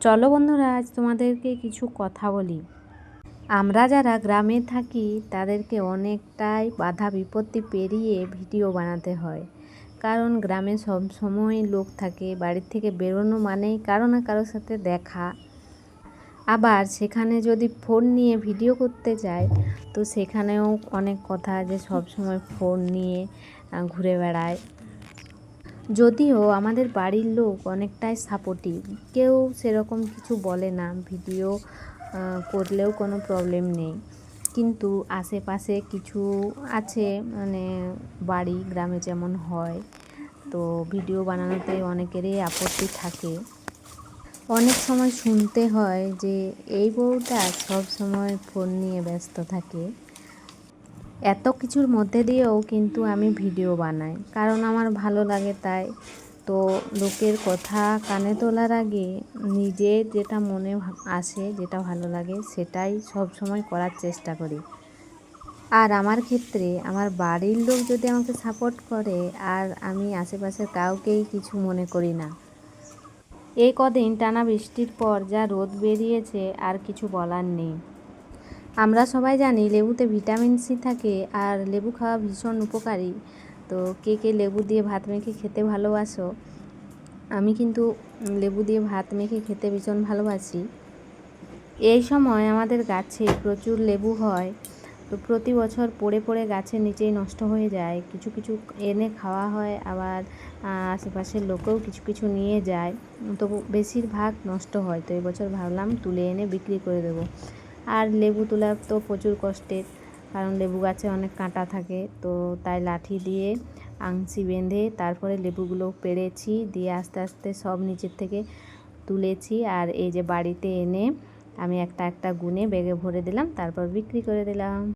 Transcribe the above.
চলো বন্ধুরা, আজ তোমাদেরকে কিছু কথা বলি। আমরা যারা গ্রামে থাকি তাদেরকে অনেকটাই বাধা বিপত্তি পেরিয়ে ভিডিও বানাতে হয়, কারণ গ্রামে সব সময় লোক থাকে। বাড়ির থেকে বেরোনো মানেই কারো না কারোর সাথে দেখা। আবার সেখানে যদি ফোন নিয়ে ভিডিও করতে যায় তো সেখানেও অনেক কথা, যে সব সময় ফোন নিয়ে ঘুরে বেড়ায়। যদিও আমাদের বাড়ির লোক অনেকটাই সাপোর্টিভ, কেউ সেরকম কিছু বলে না, ভিডিও করলেও কোনো প্রবলেম নেই। কিন্তু আশেপাশে কিছু আছে, মানে বাড়ি গ্রামে যেমন হয়, তো ভিডিও বানানোতে অনেকেরই আপত্তি থাকে। অনেক সময় শুনতে হয় যে এই বউটা সব সময় ফোন নিয়ে ব্যস্ত থাকে। এত কিছুর মধ্যে দিয়েও কিন্তু আমি ভিডিও বানাই, কারণ আমার ভালো লাগে তাই। তো লোকের কথা কানে তোলার আগে নিজের যেটা মনে আসে, যেটা ভালো লাগে, সেটাই সব সময় করার চেষ্টা করি। আর আমার ক্ষেত্রে আমার বাড়ির লোক যদি আমাকে সাপোর্ট করে, আর আমি আশেপাশের কাউকেই কিছু মনে করি না। এই কদিন টানা বৃষ্টির পর যা রোদ বেরিয়েছে, আর কিছু বলার নেই। আমরা সবাই জানি লেবুতে ভিটামিন সি থাকে, আর লেবু খাওয়া ভীষণ উপকারী। তো কে কে লেবু দিয়ে ভাত মেখে খেতে ভালোবাসো? আমি কিন্তু লেবু দিয়ে ভাত মেখে খেতে ভীষণ ভালোবাসি। এই সময় আমাদের গাছে প্রচুর লেবু হয়, তো প্রতি বছর পড়ে পড়ে গাছের নিচেই নষ্ট হয়ে যায়। কিছু কিছু এনে খাওয়া হয়, আবার আশেপাশের লোকেও কিছু কিছু নিয়ে যায়, তো বেশিরভাগ নষ্ট হয়। তো এবছর ভাবলাম তুলে এনে বিক্রি করে দেবো। আর লেবু তোলা তো প্রচুর কষ্টের, কারণ লেবু গাছে অনেক কাঁটা থাকে। তো তাই লাঠি দিয়ে আংশি বেঁধে তারপরে লেবুগুলো পেড়েছি, দিয়ে আস্তে আস্তে সব নিচের থেকে তুলেছি। আর এই যে বাড়িতে এনে আমি একটা একটা গুনে ব্যাগে ভরে দিলাম, তারপর বিক্রি করে দিলাম।